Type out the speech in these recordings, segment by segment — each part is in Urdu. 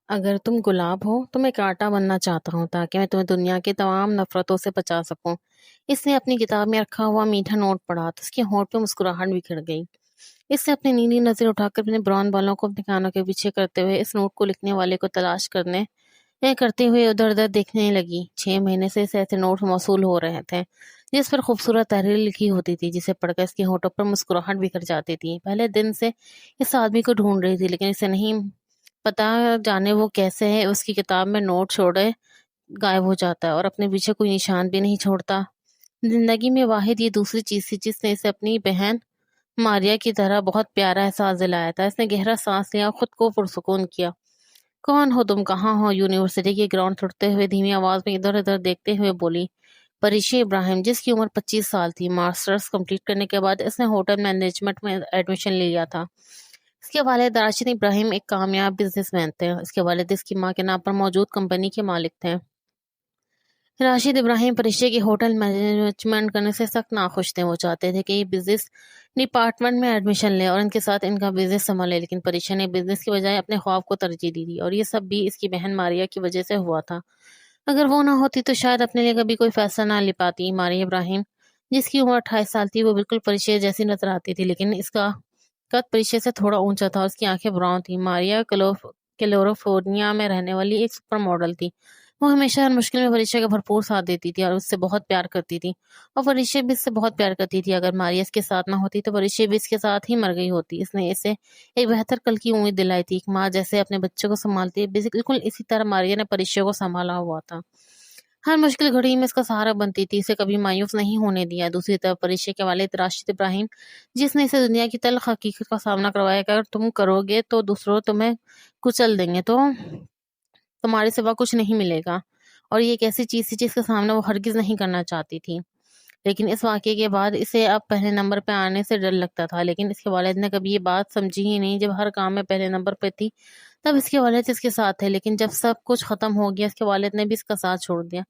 اگر تم گلاب ہو تو میں کانٹا بننا چاہتا ہوں تاکہ میں تمہیں دنیا کی تمام نفرتوں سے بچا سکوں۔ اس نے اپنی کتاب میں رکھا ہوا میٹھا نوٹ پڑھا تو اس کے ہونٹ پہ مسکراہٹ بکھر گئی۔ اس سے اپنی نیلی نظر اٹھا کر اپنے براؤن بالوں کو اپنے کانوں کے پیچھے کرتے ہوئے اس نوٹ کو لکھنے والے کو تلاش کرتے ہوئے ادھر ادھر دیکھنے لگی۔ 6 مہینے سے اس ایسے نوٹ موصول ہو رہے تھے جس پر خوبصورت تحریر لکھی ہوتی تھی، جسے پڑھ کر اس کے ہونٹوں پر مسکراہٹ بکھر جاتی تھی۔ پہلے دن سے اس آدمی کو ڈھونڈ رہی تھی، لیکن اسے نہیں پتا جانے وہ کیسے ہے اس کی کتاب میں نوٹ چھوڑے غائب ہو جاتا ہے اور اپنے پیچھے کوئی نشان بھی نہیں چھوڑتا۔ زندگی میں واحد یہ دوسری چیز تھی جس نے اسے اپنی بہن ماریا کی طرح بہت پیارا احساس دلایا تھا۔ اس نے گہرا سانس لیا اور خود کو پرسکون کیا۔ کون ہو تم؟ کہاں ہو؟ یونیورسٹی کے گراؤنڈ چھوڑتے ہوئے دھیمی آواز میں ادھر ادھر دیکھتے ہوئے بولی پریشا ابراہیم، جس کی عمر 25 سال تھی۔ ماسٹرز کمپلیٹ کرنے کے بعد اس نے ہوٹل مینجمنٹ میں ایڈمیشن لے لیا تھا۔ اس کے والد راشد ابراہیم ایک کامیاب بزنس مین تھے۔ اس کے والد اس کی ماں کے نام پر موجود کمپنی کے مالک تھے۔ راشد ابراہیم پریشا کے ہوٹل مینجمنٹ کرنے سے سخت ناخوش تھے۔ وہ چاہتے تھے کہ یہ بزنس ڈپارٹمنٹ میں ایڈمیشن لے اور ان کے ساتھ ان کا بزنس سنبھالے، لیکن پریشا نے بزنس کی بجائے اپنے خواب کو ترجیح دی تھی، اور یہ سب بھی اس کی بہن ماریا کی وجہ سے ہوا تھا۔ اگر وہ نہ ہوتی تو شاید اپنے لیے کبھی کوئی فیصلہ نہ لے پاتی۔ ماریا ابراہیم، جس کی عمر 28 سال تھی، وہ بالکل پریشا جیسی نظر آتی تھی، لیکن اس کا قد پریشا سے تھوڑا اونچا تھا اور اس کی آنکھیں براؤن تھیں۔ ماریا کیلیفورنیا میں رہنے والی ایک سپر ماڈل تھی۔ وہ ہمیشہ ہر مشکل میں پریشا کا بھرپور ساتھ دیتی تھی اور اس سے بہت پیار کرتی تھی، اور پریشا بھی اس سے بہت پیار کرتی تھی۔ اگر ماریا اس کے ساتھ نہ ہوتی تو پریشا بھی اس کے ساتھ ہی مر گئی ہوتی۔ اس نے اسے ایک بہتر کل کی امید دلائی تھی، ایک ماں جیسے اپنے بچے کو سنبھالتی ہے، بالکل اسی طرح ماریا نے پریشا کو سنبھالا ہوا تھا۔ ہر مشکل گھڑی میں اس کا سہارا بنتی تھی، اسے کبھی مایوس نہیں ہونے دیا۔ دوسری طرف پریشا کے والد راشد ابراہیم، جس نے اسے دنیا کی تلخ حقیقت کا سامنا کروایا کہ اگر تم کرو گے تو دوسروں تمہیں کچل دیں گے، تو تمہارے سوا کچھ نہیں ملے گا، اور یہ ایک ایسی چیز تھی جس کا سامنا وہ ہرگز نہیں کرنا چاہتی تھی۔ لیکن اس واقعے کے بعد اسے اب پہلے نمبر پہ آنے سے ڈر لگتا تھا، لیکن اس کے والد نے کبھی یہ بات سمجھی ہی نہیں۔ جب ہر کام میں پہلے نمبر پہ تھی تب اس کے والد اس کے ساتھ تھے، لیکن جب سب کچھ ختم ہو گیا اس کے والد نے بھی اس کا ساتھ چھوڑ دیا،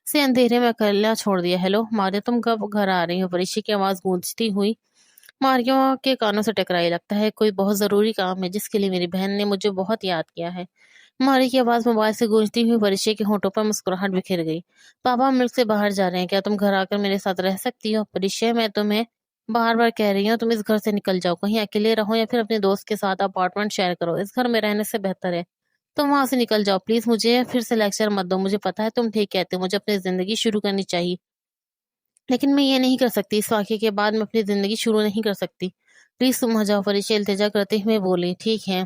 اسے اندھیرے میں اکیلا چھوڑ دیا۔ ہیلو ماریا، تم کب گھر آ رہی ہو؟ پریشا کی آواز گونجتی ہوئی ماریا کے کانوں سے ٹکرائی۔ لگتا ہے کوئی بہت ضروری کام ہے جس کے لیے میری بہن نے مجھے بہت یاد کیا ہے۔ ماریا کی آواز موبائل سے گونجتی ہوئی پریشا کے ہونٹوں پر مسکراہٹ بکھر گئی۔ پاپا ملک سے باہر جا رہے ہیں، کیا تم گھر آ کر میرے ساتھ رہ سکتی ہو؟ پریشا، میں تمہیں بار بار کہہ رہی ہوں تم اس گھر سے نکل جاؤ، کہیں اکیلے رہو یا پھر اپنے دوست کے ساتھ اپارٹمنٹ شیئر کرو، اس گھر میں رہنے سے بہتر ہے تم وہاں سے نکل جاؤ پلیز۔ مجھے پھر سے لیکچر مت دو، مجھے پتا ہے تم ٹھیک کہتے ہو، مجھے اپنی زندگی شروع کرنی چاہیے، لیکن میں یہ نہیں کر سکتی۔ اس واقعے کے بعد میں اپنی زندگی شروع نہیں کر سکتی، پلیز تم آ جاؤ۔ پریشا التجا کرتے ہوئے بولی ٹھیک ہے،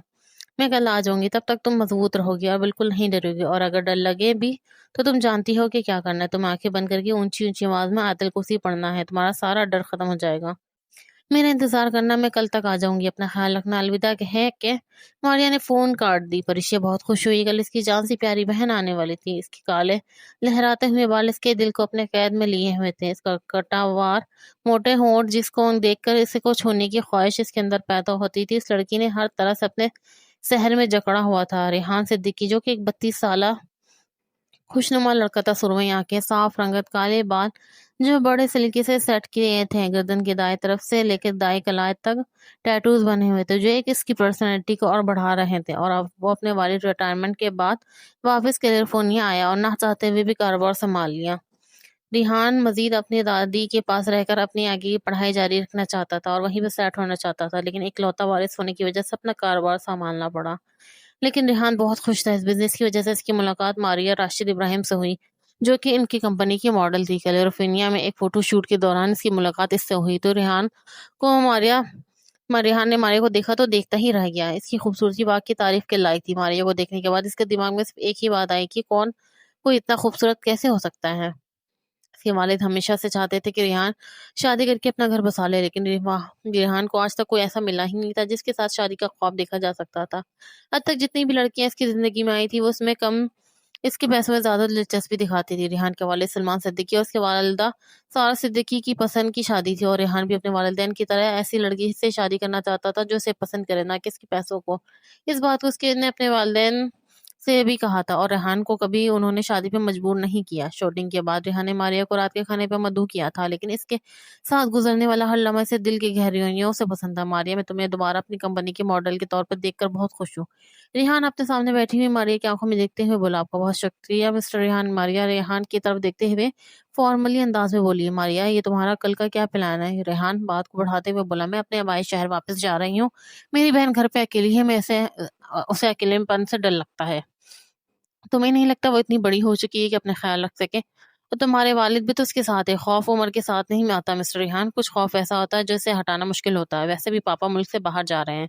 میں کل آ جاؤں گی، تب تک تم مضبوط رہو گی اور بالکل نہیں ڈرو گی، اور اگر ڈر لگے بھی تو تم جانتی ہو کہ کیا کرنا ہے، تم آنکھیں بند کر کے اونچی اونچی آواز میں آیت الکرسی پڑھنا ہے، تمہارا سارا ڈر ختم ہو جائے گا۔ میرا انتظار کرنا، میں کل تک آ جاؤں گی، اپنا خیال رکھنا، الوداع کہہ کے ماریا نے فون کاٹ دی۔ پریشا بہت خوش ہوئی، کل اس کی جان سی پیاری بہن آنے والی تھی۔ اس کے کالے لہراتے ہوئے بال اس کے دل کو اپنے قید میں لیے ہوئے تھے، اس کا کٹاوار موٹے ہونٹ جس کو دیکھ کر اسے کو چھونے کی خواہش اس کے اندر پیدا ہوتی تھی۔ اس لڑکی نے ہر طرح سے اپنے شہر میں جکڑا ہوا تھا۔ ریحان صدیقی، جو کہ ایک 32 سالہ خوشنما لڑکا تھا، سرمئی آنکھیں، صاف رنگت، کالے بال جو بڑے سلیقے سے سیٹ کیے تھے، گردن کی دائیں طرف سے لے کر دائیں کلائی تک ٹیٹوز بنے ہوئے تھے جو ایک اس کی پرسنالٹی کو اور بڑھا رہے تھے، اور اب وہ اپنے والد ریٹائرمنٹ کے بعد واپس کیلیفورنیا آیا اور نہ چاہتے ہوئے بھی کاروبار سنبھال لیا۔ ریحان مزید اپنی دادی کے پاس رہ کر اپنی آگے کی پڑھائی جاری رکھنا چاہتا تھا اور وہیں پہ سیٹ ہونا چاہتا تھا، لیکن اکلوتا وارث ہونے کی وجہ سے اپنا کاروبار سنبھالنا پڑا۔ لیکن ریحان بہت خوش تھا، اس بزنس کی وجہ سے اس کی ملاقات ماریا راشد ابراہیم سے ہوئی، جو کہ ان کی کمپنی کی ماڈل تھی۔ کیلیفورنیا میں ایک فوٹو شوٹ کے دوران اس کی ملاقات اس سے ہوئی تو ریحان نے ماریا کو دیکھا تو دیکھتا ہی رہ گیا۔ اس کی خوبصورتی باغ کی تعریف کے لائق تھی۔ ماریا کو دیکھنے کے بعد اس کے دماغ میں صرف ایک ہی بات آئی کہ کوئی اتنا خوبصورت کیسے ہو سکتا ہے۔ اس کے والد ہمیشہ سے چاہتے تھے کہ ریحان شادی کر کے اپنا گھر بسا لے، لیکن ریحان کو آج تک کوئی ایسا ملا ہی نہیں تھا جس کے ساتھ شادی کا خواب دیکھا جا سکتا تھا۔ اب تک جتنی بھی لڑکیاں اس کی زندگی میں آئی تھی وہ اس میں کم اس کے پیسوں میں زیادہ دلچسپی دکھاتی تھی۔ ریحان کے والد سلمان صدیقی اور اس کے والدہ سارا صدیقی کی پسند کی شادی تھی، اور ریحان بھی اپنے والدین کی طرح ایسی لڑکی سے شادی کرنا چاہتا تھا جو اسے پسند کرے، نہ کہ اس کے پیسوں کو۔ اس بات کو اس کے نے اپنے والدین سے بھی کہا تھا اور ریحان کو کبھی انہوں نے شادی پہ مجبور نہیں کیا۔ شوٹنگ کے بعد ریحان نے ماریا کو رات کے کھانے پہ مدعو کیا تھا، لیکن اس کے ساتھ گزرنے والا ہر لمحہ سے دل کی گہرائیوں سے پسند تھا۔ ماریا، میں تمہیں دوبارہ اپنی کمپنی کے ماڈل کے طور پر دیکھ کر بہت خوش ہوں۔ ریحان اپنے سامنے بیٹھی ہوئی ماریا کی آنکھوں میں دیکھتے ہوئے بولا، آپ کا بہت شکریہ مسٹر ریحان۔ ماریا ریحان کی طرف دیکھتے ہوئے فارملی انداز میں بولی، ماریا یہ تمہارا کل کا کیا پلان ہے؟ ریحان بات کو بڑھاتے ہوئے بولا، میں اپنے آبائی شہر واپس جا رہی ہوں۔ میری بہن گھر پہ اکیلی ہے، اسے اکیلے پن سے ڈر لگتا ہے۔ تمہیں نہیں لگتا وہ اتنی بڑی ہو چکی ہے کہ اپنے خیال رکھ سکے؟ تو تمہارے والد بھی تو اس کے ساتھ ہے۔ خوف عمر کے ساتھ نہیں آتا مسٹر ریحان، کچھ خوف ایسا ہوتا ہے جو اسے ہٹانا مشکل ہوتا ہے۔ ویسے بھی پاپا ملک سے باہر جا رہے ہیں،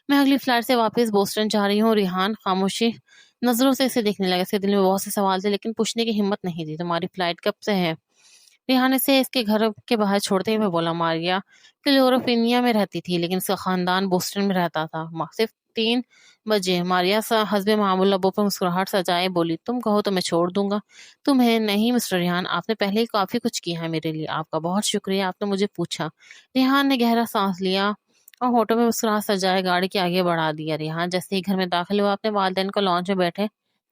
میں اگلی فلائٹ سے واپس بوسٹن جا رہی ہوں۔ ریحان خاموشی نظروں سے اسے دیکھنے لگا، اس کے دل میں بہت سے سوال تھے لیکن پوچھنے کی ہمت نہیں تھی۔ تمہاری فلائٹ کب سے ہے؟ ریحان اسے اس کے گھر کے باہر چھوڑتے ہوئے بولا، ماریا کیلیفورنیا میں رہتی تھی لیکن اس کا خاندان بوسٹن میں رہتا تھا۔ صرف 3 بجے۔ ماریا حسب معمول لبوں پر مسکراہٹ سجائے بولی، تم کہو تو میں چھوڑ دوں گا۔ تمہیں نہیں مسٹر ریحان، آپ نے پہلے ہی کافی کچھ کیا ہے میرے لیے۔ آپ کا بہت شکریہ، آپ نے مجھے پوچھا۔ ریحان نے گہرا سانس لیا اور ہونٹوں میں مسکراہٹ سجائے گاڑی کے آگے بڑھا دیا۔ ریحان جیسے ہی گھر میں داخل ہوا، اپنے والدین کو لانچ میں بیٹھے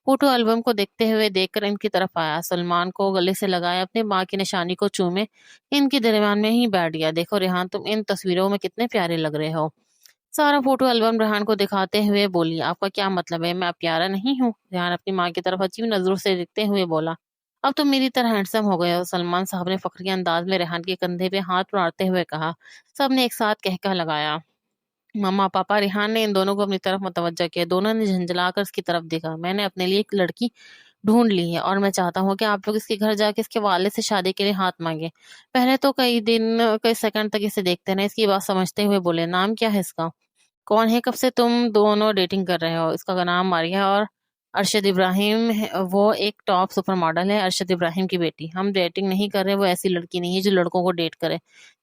فوٹو البم کو دیکھ کر ان کی طرف آیا، سلمان کو گلے سے لگایا، اپنے ماں کی نشانی کو چومے ان کے درمیان میں ہی بیٹھ گیا۔ دیکھو ریحان، تم ان تصویروں میں کتنے پیارے لگ رہے ہو۔ سارا فوٹو البم ریحان کو دکھاتے ہوئے بولی، آپ کا کیا مطلب ہے؟ میں اب پیارا نہیں ہوں؟ ریحان اپنی ماں کی طرف عجیب نظروں سے دیکھتے ہوئے بولا، اب تم میری طرح ہینڈسم ہو گئے ہو۔ سلمان صاحب نے فخری انداز میں ریحان کے کندھے پہ ہاتھ مارتے ہوئے کہا۔ سب نے ایک ساتھ کہکہ لگایا۔ ماما پاپا ریحان نے ان دونوں کو اپنی طرف متوجہ کیا، دونوں نے جھنجھلا کر اس کی طرف دیکھا۔ میں نے اپنے لیے ایک لڑکی ڈھونڈ لی ہے اور میں چاہتا ہوں کہ آپ لوگ اس کے گھر جا کے اس کے والد سے شادی کے لیے ہاتھ مانگے۔ پہلے تو کئی سیکنڈ تک اسے دیکھتے رہے، اس کی بات سمجھتے ہوئے بولے، نام کیا ہے اس کا؟ کون ہے؟ کب سے تم دونوں ڈیٹنگ کر رہے ہو؟ اس کا نام ماریا اور ارشد ابراہیم ہے، وہ ایک ٹاپ سپر ماڈل ہے، ارشد ابراہیم کی بیٹی۔ ہم ڈیٹنگ نہیں کر رہے، وہ ایسی لڑکی نہیں ہے جو لڑکوں کو ڈیٹ کرے۔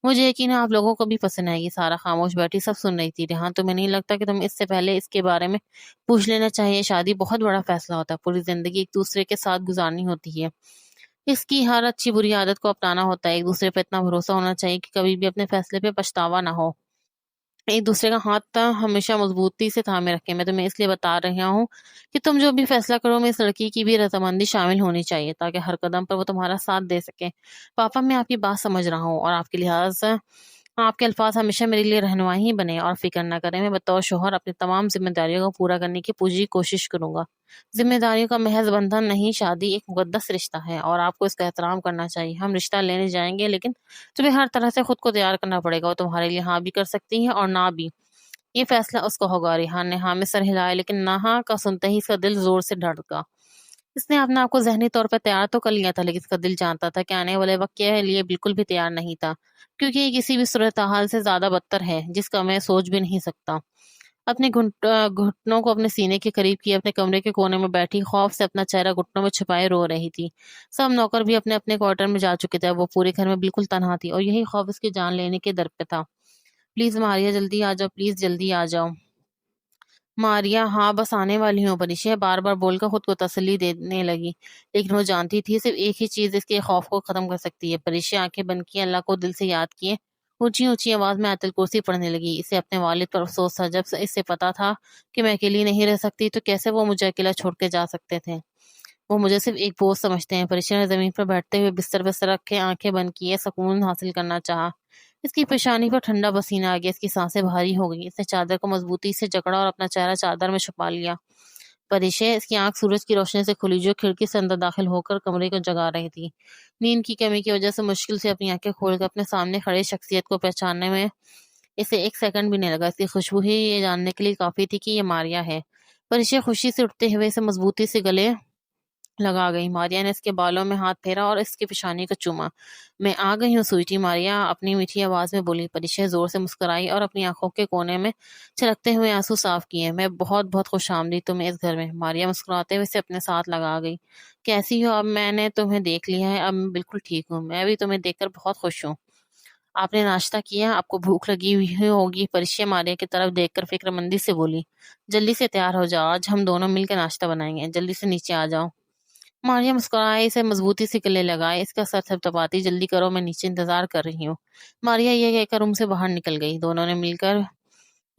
مجھے یقین ہے آپ لوگوں کو بھی پسند آئے گی۔ سارا خاموش بیٹھی سب سن رہی تھی۔ ریحان، تمہیں نہیں لگتا کہ تم اس سے پہلے اس کے بارے میں پوچھ لینا چاہیے؟ شادی بہت بڑا فیصلہ ہوتا ہے، پوری زندگی ایک دوسرے کے ساتھ گزارنی ہوتی ہے، اس کی ہر اچھی بری عادت کو اپنانا ہوتا ہے، ایک دوسرے پہ اتنا بھروسہ ہونا چاہیے کہ کبھی بھی اپنے فیصلے پہ پچھتاوا نہ ہو، ایک دوسرے کا ہاتھ ہمیشہ مضبوطی سے تھامے رکھیں۔ میں تمہیں اس لیے بتا رہا ہوں کہ تم جو بھی فیصلہ کرو میں اس لڑکی کی بھی رضامندی شامل ہونی چاہیے تاکہ ہر قدم پر وہ تمہارا ساتھ دے سکے۔ پاپا، میں آپ کی بات سمجھ رہا ہوں اور آپ کے الفاظ ہمیشہ میرے لیے رہنمائی ہی بنے، اور فکر نہ کریں، میں بطور شوہر اپنی تمام ذمہ داریوں کو پورا کرنے کی پوری کوشش کروں گا۔ ذمہ داریوں کا محض بندھن نہیں، شادی ایک مقدس رشتہ ہے اور آپ کو اس کا احترام کرنا چاہیے۔ ہم رشتہ لینے جائیں گے لیکن تمہیں ہر طرح سے خود کو تیار کرنا پڑے گا، وہ تمہارے لیے ہاں بھی کر سکتی ہے اور نہ بھی، یہ فیصلہ اس کا ہوگا۔ ریحان نے ہاں میں سر ہلایا لیکن نہ ہاں کا سنتے ہی اس کا دل زور سے دھڑکا۔ اس نے اپنے آپ کو ذہنی طور پر تیار تو کر لیا تھا لیکن اس کا دل جانتا تھا کہ آنے والے وقت کے لیے بالکل بھی تیار نہیں تھا، کیونکہ یہ کسی بھی صورتحال سے زیادہ بدتر ہے جس کا میں سوچ بھی نہیں سکتا۔ اپنے گھٹنوں کو اپنے سینے کے قریب کیے اپنے کمرے کے کونے میں بیٹھی خوف سے اپنا چہرہ گھٹنوں میں چھپائے رو رہی تھی۔ سب نوکر بھی اپنے اپنے کوارٹر میں جا چکے تھے، وہ پورے گھر میں بالکل تنہا تھی اور یہی خوف اس کی جان لینے کے در پہ تھا۔ پلیز ماریا جلدی آ جاؤ، پلیز جلدی آ جاؤ۔ ماریا، ہاں بس آنے والی ہوں، پریشا بار بار بول کر خود کو تسلی دینے لگی، لیکن وہ جانتی تھی صرف ایک ہی چیز اس کے خوف کو ختم کر سکتی ہے۔ پریشا آنکھیں بند کیے، اللہ کو دل سے یاد کیے، اونچی اونچی آواز میں آیت الکرسی پڑھنے لگی۔ اسے اپنے والد پر افسوس تھا، جب اسے پتا تھا کہ میں اکیلی نہیں رہ سکتی تو کیسے وہ مجھے اکیلا چھوڑ کے جا سکتے تھے۔ وہ مجھے صرف ایک بوجھ سمجھتے ہیں۔ پریشا نے زمین پر بیٹھتے ہوئے بستر پہ سر رکھے آنکھیں بند کیے سکون حاصل کرنا چاہا۔ اس کی پیشانی پر ٹھنڈا پسینہ آ گیا، اس کی سانسیں بھاری ہو گئی، اس نے چادر کو مضبوطی سے جکڑا اور اپنا چہرہ چادر میں چھپا لیا۔ پریشا، اس کی آنکھ سورج کی روشنی سے کھلی جو کھڑکی سے اندر داخل ہو کر کمرے کو جگا رہی تھی۔ نیند کی کمی کی وجہ سے مشکل سے اپنی آنکھیں کھول کر اپنے سامنے کھڑے شخصیت کو پہچاننے میں اسے ایک سیکنڈ بھی نہیں لگا۔ اس کی خوشبو ہی یہ جاننے کے لیے کافی تھی کہ یہ ماریا ہے۔ پریشا خوشی سے اٹھتے ہوئے اسے مضبوطی سے گلے لگا گئی۔ ماریا نے اس کے بالوں میں ہاتھ پھیرا اور اس کی پیشانی کو چوما۔ میں آ گئی ہوں سویٹی، ماریا اپنی میٹھی آواز میں بولی۔ پریشا زور سے مسکرائی اور اپنی آنکھوں کے کونے میں چھلکتے ہوئے آنسو صاف کیے۔ میں بہت بہت خوش آمدید تمہیں اس گھر میں۔ ماریا مسکراتے ہوئے اسے اپنے ساتھ لگا گئی۔ کیسی ہو؟ اب میں نے تمہیں دیکھ لیا ہے، اب میں بالکل ٹھیک ہوں۔ میں بھی تمہیں دیکھ کر بہت خوش ہوں۔ آپ نے ناشتہ کیا؟ آپ کو بھوک لگی ہوئی ہوگی۔ پریشا ماریا کی طرف دیکھ کر فکر مندی سے بولی۔ جلدی سے تیار ہو جاؤ، آج ہم دونوں مل کے ناشتہ بنائیں گے، جلدی سے نیچے آ جاؤ۔ ماریا مسکرائے، اسے مضبوطی سے گلے لگائے، اس کا سر تھپتھپاتی، جلدی کرو میں نیچے انتظار کر رہی ہوں۔ ماریا یہ کہہ کر روم سے باہر نکل گئی۔ دونوں نے مل کر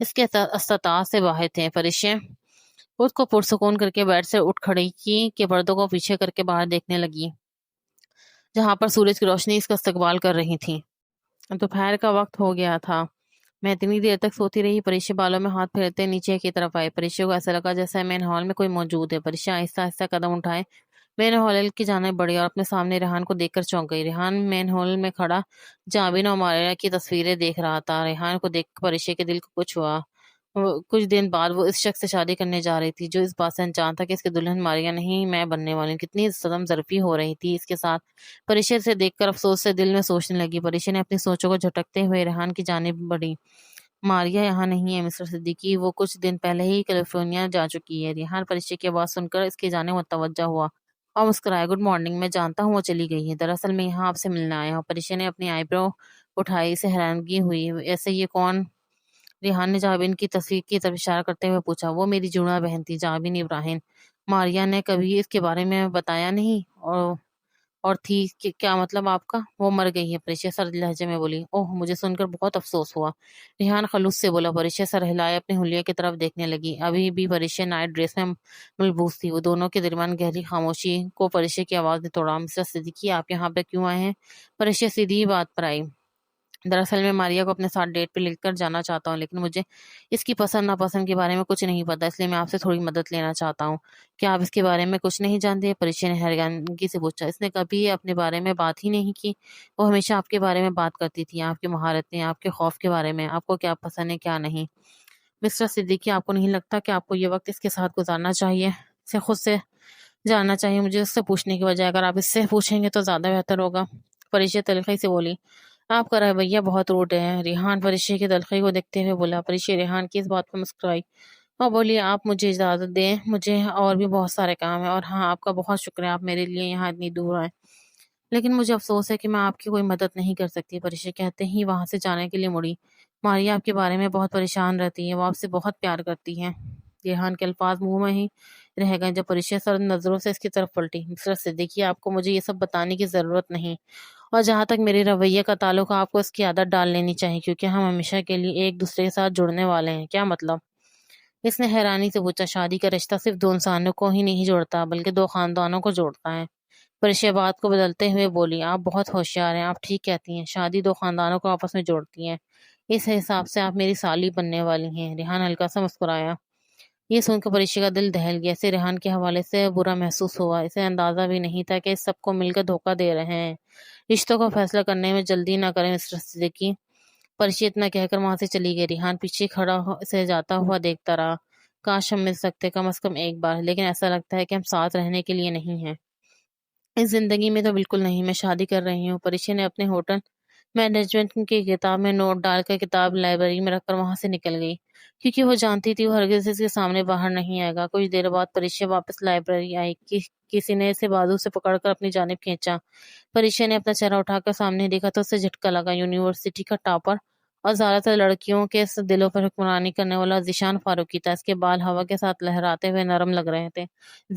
اس کے استطاعت سے باہر تھے۔ فرشتے خود کو پرسکون کر کے بیڈ سے اٹھ کھڑی کی کہ پردوں کو پیچھے کر کے باہر دیکھنے لگی، جہاں پر سورج کی روشنی اس کا استقبال کر رہی تھی۔ دوپہر کا وقت ہو گیا تھا۔ میں اتنی دیر تک سوتی رہی۔ پریشے بالوں میں ہاتھ پھیرتے نیچے کی طرف آئے۔ پریشے کو ایسا لگا جیسے مین ہال میں کوئی موجود ہے۔ پریشے آہستہ آہستہ قدم اٹھائے، مین ہال کی جانب بڑھی اور اپنے سامنے ریحان کو دیکھ کر چونک گئی۔ ریحان مین ہال میں کھڑا جابن اور ماریہ کی تصویریں دیکھ رہا تھا۔ ریحان کو دیکھ کر پریشے کے دل کو کچھ ہوا۔ کچھ دن بعد وہ اس شخص سے شادی کرنے جا رہی تھی جو اس بات سے انجان تھا کہ اس کی دلہن ماریہ نہیں میں بننے والی ہوں۔ کتنی صدم ظرفی ہو رہی تھی اس کے ساتھ۔ پریشے سے دیکھ کر افسوس سے دل میں سوچنے لگی۔ پریشے نے اپنی سوچوں کو جھٹکتے ہوئے ریحان کی جانب بڑھی۔ ماریہ یہاں نہیں ہے مسٹر صدیقی، وہ کچھ دن پہلے ہی کیلیفورنیا جا چکی ہے۔ ریحان پریشے کی آواز سن کر اس کی جانب متوجہ ہوا اور مسکرایا۔ گڈ مارننگ، میں جانتا ہوں وہ چلی گئی ہے، دراصل میں یہاں آپ سے ملنے آیا ہوں۔ پریشے نے اپنی آئی برو اٹھائی، اسے حیرانگی ہوئی۔ ایسے یہ کون؟ ریحان نے جابن کی تصویر کی طرف اشارہ کرتے ہوئے پوچھا۔ وہ میری جڑواں بہن تھی، جابن ابراہیم۔ ماریہ نے کبھی اس کے بارے میں بتایا نہیں؟ اور تھی کہ کیا مطلب آپ کا؟ وہ مر گئی ہے، پریشا سرد لہجے میں بولی۔ اوہ، مجھے سن کر بہت افسوس ہوا، ریحان خلوص سے بولا۔ پریشا سر ہلائے اپنے حلیے کی طرف دیکھنے لگی۔ ابھی بھی پریشا نائٹ ڈریس میں ملبوس تھی۔ وہ دونوں کے درمیان گہری خاموشی کو پریشا کی آواز نے توڑا۔ مسٹر صدیقی، آپ یہاں پہ کیوں آئے ہیں؟ پریشا سیدھی بات پر آئی۔ دراصل میں ماریہ کو اپنے ساتھ ڈیٹ پہ لے کر جانا چاہتا ہوں، لیکن مجھے اس کی پسند ناپسند کے بارے میں کچھ نہیں پتا، اس لیے میں آپ سے تھوڑی مدد لینا چاہتا ہوں۔ کیا آپ اس کے بارے میں کچھ نہیں جانتے؟ پریشا نے حیرانگی سے پوچھا۔ اس نے کبھی اپنے بارے میں بات ہی نہیں کی، وہ ہمیشہ آپ کے بارے میں بات کرتی تھی، آپ کی مہارتیں، آپ کے خوف کے بارے میں، آپ کو کیا پسند ہے کیا نہیں۔ مسٹر صدیقی، آپ کو نہیں لگتا کہ آپ کو یہ وقت اس کے ساتھ گزارنا چاہیے؟ اسے خود سے جاننا چاہیے، مجھے اس سے پوچھنے کی بجائے۔ اگر آپ اس سے پوچھیں گے تو زیادہ بہتر ہوگا۔ پریشا تلخی سے بولی۔ آپ کا رویہ بہت روڈ ہے، ریحان پریشا کی تلخی کو دیکھتے ہوئے بولا۔ پریشا ریحان کی اس بات پر مسکرائی اور بولی، آپ مجھے اجازت دیں، مجھے اور بھی بہت سارے کام ہیں، اور ہاں، آپ کا بہت شکریہ، آپ میرے لیے یہاں اتنی دور آئے، لیکن مجھے افسوس ہے کہ میں آپ کی کوئی مدد نہیں کر سکتی۔ پریشا کہتے ہی وہاں سے جانے کے لیے مڑی۔ ماریہ آپ کے بارے میں بہت پریشان رہتی ہے، وہ آپ سے بہت پیار کرتی ہے۔ ریحان کے الفاظ منہ میں ہی رہ گئے جب پریشا سرد نظروں سے اس کی طرف پلٹی۔ مسٹر صدیقی، آپ کو مجھے یہ سب بتانے کی ضرورت نہیں، اور جہاں تک میرے رویے کا تعلق ہے، آپ کو اس کی عادت ڈال لینی چاہیے، کیونکہ ہم ہمیشہ کے لیے ایک دوسرے کے ساتھ جڑنے والے ہیں۔ کیا مطلب؟ اس نے حیرانی سے پوچھا۔ شادی کا رشتہ صرف دو انسانوں کو ہی نہیں جوڑتا، بلکہ دو خاندانوں کو جوڑتا ہے۔ پریشا بات کو بدلتے ہوئے بولی۔ آپ بہت ہوشیار ہیں، آپ ٹھیک کہتی ہیں، شادی دو خاندانوں کو آپس میں جوڑتی ہے، اس حساب سے آپ میری سالی بننے والی ہیں۔ ریحان ہلکا سا مسکرایا۔ یہ سن کر پریشا کا دل دہل گیا، اسے ریحان کے حوالے سے برا محسوس ہوا۔ اسے اندازہ بھی نہیں تھا کہ اس سب کو مل کر دھوکہ دے رہے ہیں۔ رشتوں کا فیصلہ کرنے میں جلدی نہ کریں مسٹر صدیقی۔ پریشا اتنا کہہ کر وہاں سے چلی گئی۔ ریحان پیچھے کھڑا اسے جاتا ہوا دیکھتا رہا۔ کاش ہم مل سکتے، کم از کم ایک بار، لیکن ایسا لگتا ہے کہ ہم ساتھ رہنے کے لیے نہیں ہیں۔ اس زندگی میں تو بالکل نہیں، میں شادی کر رہی ہوں۔ پریشا نے اپنے ہوٹل مینجمنٹ کی کتاب میں نوٹ ڈال کر کتاب لائبریری میں رکھ کر وہاں سے نکل گئی، کیونکہ وہ جانتی تھی وہ ہرگز اس کے سامنے باہر نہیں آئے گا۔ کچھ دیر بعد پریشا واپس لائبریری آئی، کسی نے اسے بازو سے پکڑ کر اپنی جانب کھینچا۔ پریشا نے اپنا چہرہ اٹھا کر سامنے دیکھا تو اسے جھٹکا لگا۔ یونیورسٹی کا ٹاپر اور زیادہ تر لڑکیوں کے دلوں پر حکمرانی کرنے والا ذیشان فاروقی تھا۔ اس کے بال ہوا کے ساتھ لہراتے ہوئے نرم لگ رہے تھے۔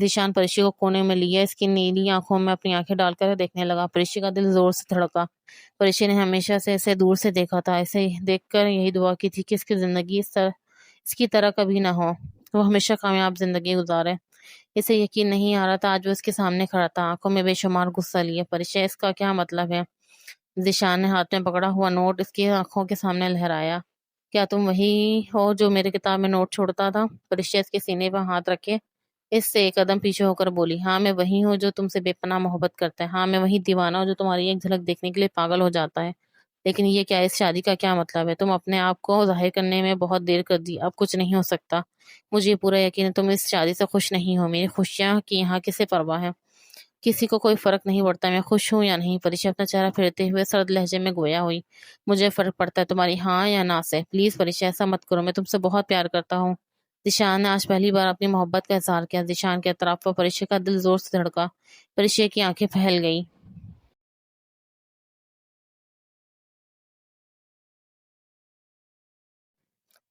ذیشان پریشا کو کونے میں لیا، اس کی نیلی آنکھوں میں اپنی آنکھیں ڈال کر دیکھنے لگا۔ پریشا کا دل زور سے دھڑکا۔ پریشا نے ہمیشہ سے اسے دور سے دیکھا تھا، اسے دیکھ کر یہی دعا کی تھی کہ اس کی زندگی اس کی طرح کبھی نہ ہو، وہ ہمیشہ کامیاب زندگی گزارے۔ اسے یقین نہیں آ رہا تھا، آج وہ اس کے سامنے کھڑا تھا، آنکھوں میں بے شمار غصہ لیے۔ پریشا، اس کا کیا مطلب ہے؟ ذیشان نے ہاتھ میں پکڑا ہوا نوٹ اس کی آنکھوں کے سامنے لہرایا۔ کیا تم وہی ہو جو میرے کتاب میں نوٹ چھوڑتا تھا؟ پریشا اس کے سینے پر ہاتھ رکھے اس سے ایک قدم پیچھے ہو کر بولی۔ ہاں، میں وہی ہوں جو تم سے بے پناہ محبت کرتا ہے، ہاں، میں وہی دیوانہ ہوں جو تمہاری ایک جھلک دیکھنے کے لیے پاگل ہو جاتا ہے۔ لیکن یہ کیا، اس شادی کا کیا مطلب ہے؟ تم اپنے آپ کو ظاہر کرنے میں بہت دیر کر دی، اب کچھ نہیں ہو سکتا۔ مجھے پورا یقین ہے تم اس شادی سے خوش نہیں ہو۔ میری خوشیاں کی یہاں کسے پرواہ ہے؟ کسی کو کوئی فرق نہیں پڑتا میں خوش ہوں یا نہیں۔ پریشا اپنا چہرہ پھیرتے ہوئے سرد لہجے میں گویا ہوئی۔ مجھے فرق پڑتا ہے تمہاری ہاں یا نہ سے۔ پلیز پریشا، ایسا مت کرو، میں تم سے بہت پیار کرتا ہوں۔ ذیشان نے آج پہلی بار اپنی محبت کا اظہار کیا۔ ذیشان کے اطراف پر پریشا کا دل زور سے دھڑکا۔ پریشا کی آنکھیں پھیل گئی۔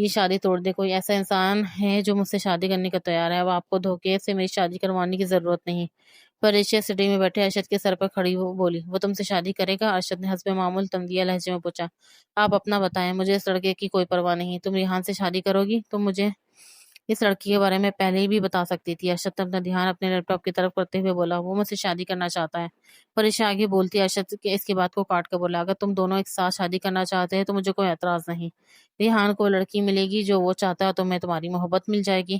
یہ شادی توڑ دے۔ کوئی ایسا انسان ہے جو مجھ سے شادی کرنے کا تیار ہے، اب آپ کو دھوکے سے میری شادی کروانے کی ضرورت نہیں۔ فریشیا سٹی میں بیٹھے ارشد کے سر پر کھڑی وہ بولی، وہ تم سے شادی کرے گا؟ ارشد نے حسب معمول تمدیہ لہجے میں پوچھا۔ آپ اپنا بتائیں، مجھے اس لڑکے کی کوئی پرواہ نہیں۔ تم ریحان سے شادی کرو گی؟ تم مجھے اس لڑکی کے بارے میں پہلے ہی بھی بتا سکتی تھی۔ ارشد نے اپنا دھیان اپنے لیپ ٹاپ کی طرف کرتے ہوئے بولا، وہ مجھ سے شادی کرنا چاہتا ہے۔ فریشا آگے بولتی ارشد کے اس کی بات کو کاٹ کر بولا، اگر تم دونوں ایک ساتھ شادی کرنا چاہتے ہیں تو مجھے کوئی اعتراض نہیں۔ ریحان کو لڑکی ملے گی جو وہ چاہتا ہے، تمہیں تمہاری محبت مل جائے گی۔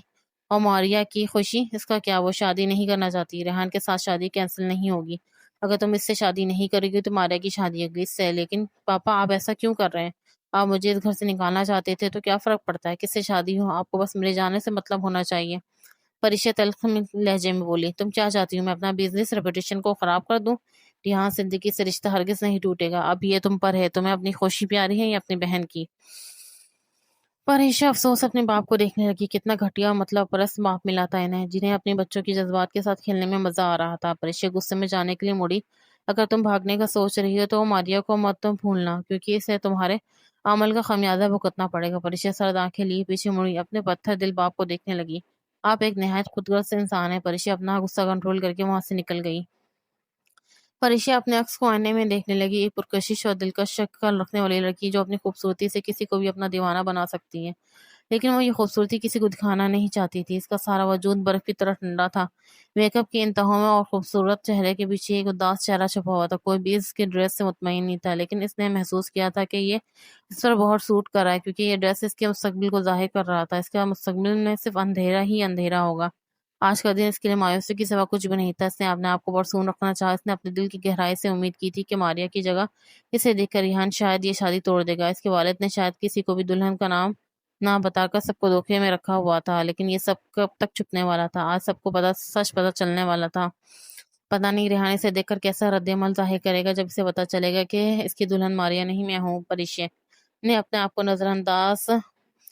اور ماریا کی خوشی، اس کا کیا؟ وہ شادی نہیں کرنا چاہتی۔ ریحان کے ساتھ شادی کینسل نہیں ہوگی۔ اگر تم اس سے شادی نہیں کرے گی تو ماریا کی شادی ہوگی اس سے۔ لیکن پاپا آپ ایسا کیوں کر رہے ہیں؟ آپ مجھے اس گھر سے نکالنا چاہتے تھے تو کیا فرق پڑتا ہے کس سے شادی ہو؟ آپ کو بس میرے جانے سے مطلب ہونا چاہیے۔ پریشا تلخ لہجے میں بولی، تم کیا چاہتی ہوں میں اپنا بزنس ریپوٹیشن کو خراب کر دوں؟ ریحان صدیقی سے رشتہ ہرگز نہیں ٹوٹے گا۔ اب یہ تم پر ہے، تمہیں اپنی خوشی پیاری ہے یا اپنی بہن کی؟ پریشا افسوس اپنے باپ کو دیکھنے لگی۔ کتنا گھٹیا اور مطلب پرست باپ ملا تھا انہیں، جنہیں اپنے بچوں کی جذبات کے ساتھ کھیلنے میں مزہ آ رہا تھا۔ پریشا غصے میں جانے کے لیے مڑی، اگر تم بھاگنے کا سوچ رہی ہو تو ماریا کو مت تم بھولنا، کیونکہ اسے تمہارے عمل کا خمیازہ بھگتنا پڑے گا۔ پریشا سرد آنکھیں لیے پیچھے مڑی، اپنے پتھر دل باپ کو دیکھنے لگی۔ آپ ایک نہایت خودغرض انسان ہیں۔ پریشا اپنا غصہ کنٹرول کر کے وہاں سے نکل گئی۔ پریشا اپنے عکس کو آئینے میں دیکھنے لگی، ایک پرکشش اور دلکش شکل رکھنے والی لڑکی جو اپنی خوبصورتی سے کسی کو بھی اپنا دیوانہ بنا سکتی ہے، لیکن وہ یہ خوبصورتی کسی کو دکھانا نہیں چاہتی تھی۔ اس کا سارا وجود برف کی طرح ٹھنڈا تھا، میک اپ کی انتہاؤں میں، اور خوبصورت چہرے کے پیچھے ایک اداس چہرہ چھپا ہوا تھا۔ کوئی بھی اس کی ڈریس سے مطمئن نہیں تھا، لیکن اس نے محسوس کیا تھا کہ یہ اس پر بہت سوٹ کر رہا ہے، کیونکہ یہ ڈریس اس کے مستقبل کو ظاہر کر رہا تھا۔ اس کا مستقبل میں صرف اندھیرا ہی اندھیرا ہوگا۔ آج کا دن اس کے لیے مایوسی کے سوا کچھ بھی نہیں تھا۔ اس نے اپنے آپ کو پرسکون رکھنا چاہا۔ اس نے اپنے دل کی گہرائی سے امید کی تھی کہ ماریا کی جگہ اسے دیکھ کر ریحان شاید یہ شادی توڑ دے گا۔ اس کے والد نے شاید کسی کو بھی دلہن کا نام نہ بتا کر سب کو دھوکے میں رکھا ہوا تھا، لیکن یہ سب کب تک چھپنے والا تھا؟ آج سب کو سچ پتا چلنے والا تھا۔ پتہ نہیں ریحان اسے دیکھ کر کیسا رد عمل ظاہر کرے گا جب اسے پتا چلے گا کہ اس کی دلہن ماریا نہیں میں ہوں۔ پریشا نے اپنے آپ کو نظر انداز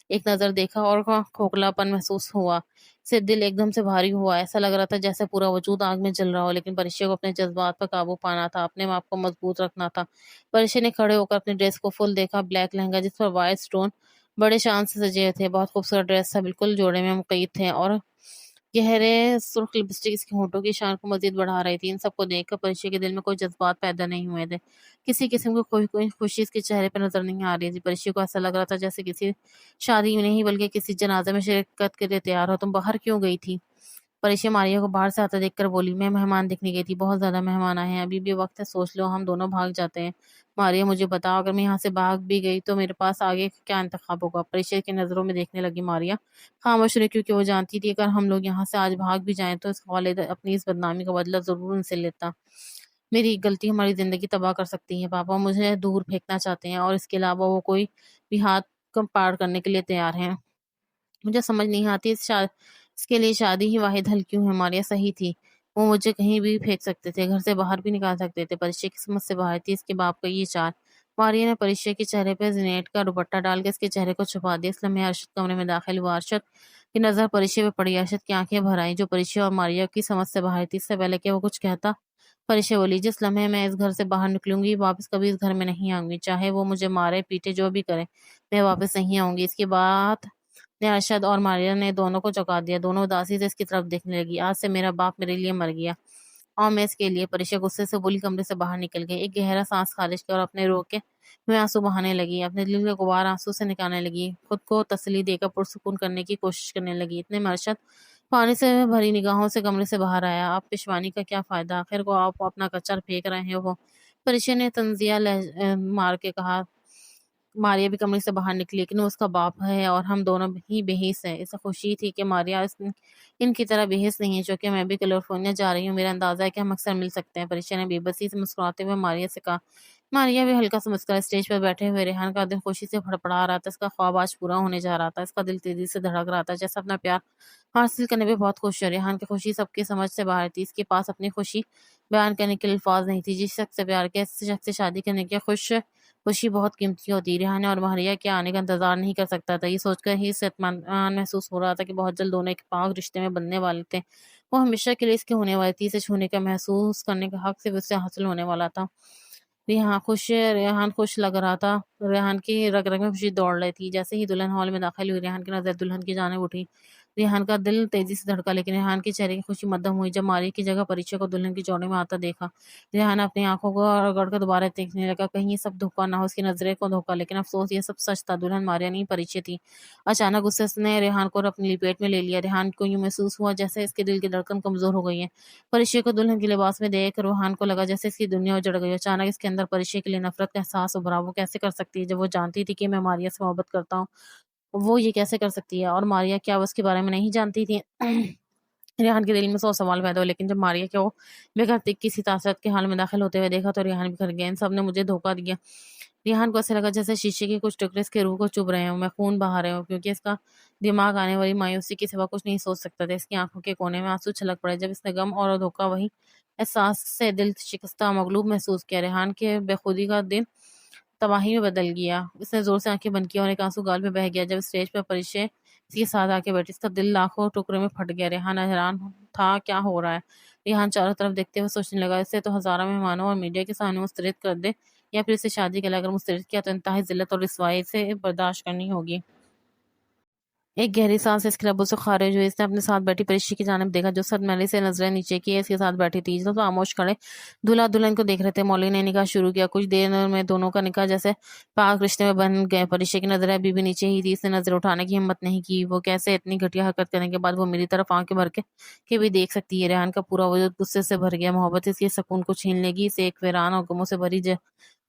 ایک نظر دیکھا اور کھوکھلا پن محسوس ہوا۔ اسے دل ایک دم سے بھاری ہوا، ایسا لگ رہا تھا جیسے پورا وجود آگ میں جل رہا ہو۔ لیکن پریشا کو اپنے جذبات پر قابو پانا تھا، اپنے آپ کو مضبوط رکھنا تھا۔ پریشا نے کھڑے ہو کر اپنی ڈریس کو فل دیکھا، بلیک لہنگا جس پر وائٹ سٹون بڑے شان سے سجے تھے، بہت خوبصورت ڈریس تھا، بالکل جوڑے میں مقید تھے، اور گہرے سرخ لپسٹک اس کے ہونٹوں کی شان کو مزید بڑھا رہی تھی۔ ان سب کو دیکھ کر پریشا کے دل میں کوئی جذبات پیدا نہیں ہوئے تھے، کسی قسم کی کوئی خوشی اس کے چہرے پہ نظر نہیں آ رہی تھی۔ پریشا کو ایسا لگ رہا تھا جیسے کسی شادی میں نہیں بلکہ کسی جنازے میں شرکت کے لیے تیار ہو۔ تم باہر کیوں گئی تھی؟ پریشا ماریا کو باہر سے آتا دیکھ کر بولی، میں مہمان دیکھنے گئی تھی، بہت زیادہ مہمان آئے ہیں، ابھی بھی وقت ہے، سوچ لو ہم دونوں بھاگ جاتے ہیں۔ ماریا مجھے بتاؤ، اگر میں یہاں سے بھاگ بھی گئی تو میرے پاس آگے کیا انتخاب ہوگا؟ پریشا کی نظروں میں دیکھنے لگی ماریا خاموش رہی، کیونکہ وہ جانتی تھی اگر ہم لوگ یہاں سے آج بھاگ بھی جائیں تو اس کا والد اپنی اس بدنامی کا بدلہ ضرور ان سے لیتا۔ میری ایک غلطی ہماری زندگی تباہ کر سکتی ہے۔ پاپا مجھے دور پھینکنا چاہتے ہیں اور اس کے علاوہ وہ کوئی بھی ہاتھ پار کرنے کے لیے تیار ہیں۔ مجھے سمجھ نہیں آتی اس کے لیے شادی ہی واحد حل کیوں ہے؟ ماریا صحیح تھی، وہ مجھے کہیں بھی پھینک سکتے تھے، گھر سے باہر بھی نکال سکتے تھے۔ پریشا قسمت سے باہر تھی اس کے باپ کا یہ چال۔ ماریا نے پریشا کے چہرے پہ زینٹ کا دوپٹہ ڈال کے اس کے چہرے کو چھپا دیا۔ اس لمحے ارشد کمرے میں داخل ہوا۔ ارشد کی نظر پریشا پہ پڑی، ارشد کی آنکھیں بھر آئیں، جو پریشا اور ماریا کی سمجھ سے باہر تھی۔ اس سے پہلے کہ وہ کچھ کہتا، پریشا بولی، جس لمحے میں اس گھر سے باہر نکلوں گی واپس کبھی اس گھر میں نہیں آؤں گی، چاہے وہ مجھے مارے پیٹے جو بھی کرے، میں واپس نہیں آؤں گی۔ اس کی بات نے ارشد اور ماریا نے دونوں کو چونکا دیا۔ دونوں اداسی سے اس کی طرف دیکھنے لگی۔ آج سے میرا باپ میرے لیے مر گیا اور میں اس کے لیے۔ پریشا غصے سے بولی، کمرے سے باہر نکل گئی، ایک گہرا سانس خارج کیا اور اپنے روکے ہوئے آنسو بہانے لگی، اپنے دل کے غبار آنسو سے نکالنے لگی، خود کو تسلی دے کر پرسکون کرنے کی کوشش کرنے لگی۔ اتنے میں ارشد پانی سے بھری نگاہوں سے کمرے سے باہر آیا۔ آپ پشوانی کا کیا فائدہ، آخر کو آپ اپنا کچر پھینک رہے ہو؟ پریشا نے طنزیہ مار کے کہا۔ ماریا بھی کمرے سے باہر نکلی، لیکن وہ اس کا باپ ہے اور ہم دونوں ہی بے حس ہیں۔ اسے خوشی تھی کہ ماریا ان کی طرح بے حس نہیں ہے، چونکہ میں بھی کیلیفورنیا جا رہی ہوں، میرا اندازہ ہے کہ ہم اکثر مل سکتے ہیں۔ پریشا نے بے بسی سے مسکراتے ہوئے ماریا سے کہا۔ ماریا بھی ہلکا سا مسکرائی۔ اسٹیج پر بیٹھے ہوئے ریحان کا دل خوشی سے پھڑپڑا رہا تھا، اس کا خواب آج پورا ہونے جا رہا تھا۔ اس کا دل تیزی سے دھڑک رہا تھا، جیسے اپنا پیار حاصل کرنے پہ بہت خوش ہے۔ ریحان کی خوشی سب کی سمجھ سے باہر تھی، اس کے پاس اپنی خوشی بیان کرنے کے الفاظ نہیں تھی۔ جس شخص سے پیار کیا، اس شخص سے شادی کرنے کی خوشی بہت قیمتی ہوتی ہے۔ ریحان اور ماریا کے آنے کا انتظار نہیں کر سکتا تھا، یہ سوچ کر ہی اسے اطمینان محسوس ہو رہا تھا کہ بہت جلد دونوں ایک پاک رشتے میں بندھنے والے تھے۔ وہ ہمیشہ کے لیے اس کے ہونے والی تھی، اسے چھونے کا، محسوس کرنے کا حق صرف اس سے حاصل ہونے والا تھا۔ ریحان خوش لگ رہا تھا، ریحان کی رگ رگ میں خوشی دوڑ رہی تھی۔ جیسے ہی دلہن ہال میں داخل ہوئی، ریحان کی نظر دلہن کی جانب اٹھی۔ ریحان کا دل تیزی سے دھڑکا، لیکن ریحان کے چہرے کی خوشی مدھم ہوئی جب ماریا کی جگہ پریچے کو دلہن کی جوڑے میں آتا دیکھا۔ ریحان اپنی آنکھوں کو رگڑ کر دوبارہ دیکھنے لگا، کہیں یہ سب دھوکہ نہ ہو، اس کی نظریں کو دھوکہ، لیکن افسوس یہ سب سچ تھا، دلہن ماریا نہیں پریچے تھی۔ اچانک غصے نے ریحان کو اپنی لپیٹ میں لے لیا۔ ریحان کو یوں محسوس ہوا جیسے اس کے دل کی دھڑکن کمزور ہو گئی ہے۔ پریچے کو دلہن کے لباس میں دیکھ ریحان کو لگا جیسے اس کی دنیا اجڑ گئی۔ اچانک اس کے اندر پریچے کے لیے نفرت کا احساس ابھرا۔ وہ کیسے کر سکتی ہے جب وہ جانتی تھی کہ میں ماریا سے محبت کرتا ہوں؟ وہ یہ کیسے کر سکتی ہے؟ اور ماریا کیا وہ اس کے بارے میں نہیں جانتی تھی؟ ریحان کے دل میں 100 سوال پیدا ہوئے، لیکن جب ماریا کو بے گھر کسی تاثرات کے حال میں داخل ہوتے ہوئے دیکھا تو ریحان بکھر گیا۔ ان سب نے مجھے دھوکہ دیا۔ ریحان کو ایسے لگا جیسے شیشے کے کچھ ٹکڑے اس کے روح کو چبھ رہے ہوں، میں خون بہا رہے ہوں، کیونکہ اس کا دماغ آنے والی مایوسی کے سوا کچھ نہیں سوچ سکتا تھا۔ اس کی آنکھوں کے کونے میں آنسو چھلک پڑے جب اس نے غم اور دھوکہ وہی احساس سے دل شکستہ مغلوب محسوس کیا۔ ریحان کے بے خودی کا دن تباہی میں بدل گیا۔ اس نے زور سے آنکھیں بند کی اور ایک آنسو گال پہ بہہ گیا جب اسٹیج پر پریچے اس کے ساتھ آ کے بیٹھی۔ اس کا دل لاکھوں ٹکڑے میں پھٹ گیا۔ ریحان حیران تھا کیا ہو رہا ہے۔ ریحان چاروں طرف دیکھتے ہوئے سوچنے لگا، اسے تو ہزاروں مہمانوں اور میڈیا کے سامنے مسترد کر دے یا پھر اسے شادی کے لیے اگر مسترد کیا تو انتہائی ذلت اور رسوائی سے برداشت کرنی ہوگی۔ ایک گہری سانس اس کے لبوں سے خارج ہوئی۔ اس نے اپنے ساتھ بیٹھی پریچی کی جانب دیکھا جو صدمے سے نظریں نیچے کی اس کے ساتھ بیٹھی تھی۔ تو خاموش کھڑے دولہا دلہن کو دیکھ رہے تھے۔ مولوی نے نکاح شروع کیا۔ کچھ دیر میں دونوں کا نکاح جیسے پاک رشتے میں بن گئے۔ پریچی کی نظریں ابھی بھی نیچے ہی تھی۔ اس نے نظر اٹھانے کی ہمت نہیں کی۔ وہ کیسے اتنی گھٹیا حرکت کرنے کے بعد وہ میری طرف آنکھیں بھر کے بھی دیکھ سکتی ہے؟ ریحان کا پورا وجود غصے سے بھر گیا۔ محبت اس کے سکون کو چھین لے گی، اسے ایک ویران اور غموں سے بھری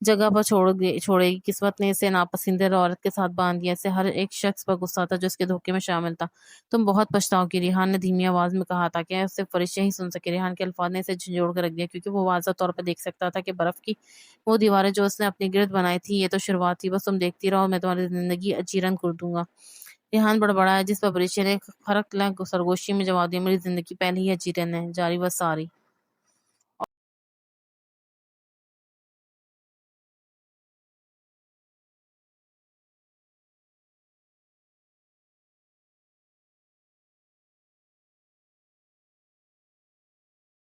جگہ پر چھوڑے گی۔ قسمت نے اسے ناپسندیدہ عورت کے ساتھ باندھ دیا۔ اسے ہر ایک شخص پر غصہ تھا جو اس کے دھوکے میں شامل تھا۔ تم بہت پچھتاؤ گی، ریحان نے دھیمی آواز میں کہا تھا کہ صرف فرشتے ہی سن سکے۔ ریحان کے الفاظ نے اسے جھنجھوڑ کر رکھ دیا، کیونکہ وہ واضح طور پر دیکھ سکتا تھا کہ برف کی وہ دیواریں جو اس نے اپنی گرد بنائی تھی یہ تو شروعات تھی، بس تم دیکھتی رہو، میں تمہاری زندگی اجیرن کر دوں گا۔ ریحان بڑبڑایا، جس پر فرشتے نے خرق سرگوشی میں جواب دیا، میری زندگی پہلے ہی اجیرن ہے، جاری بس ساری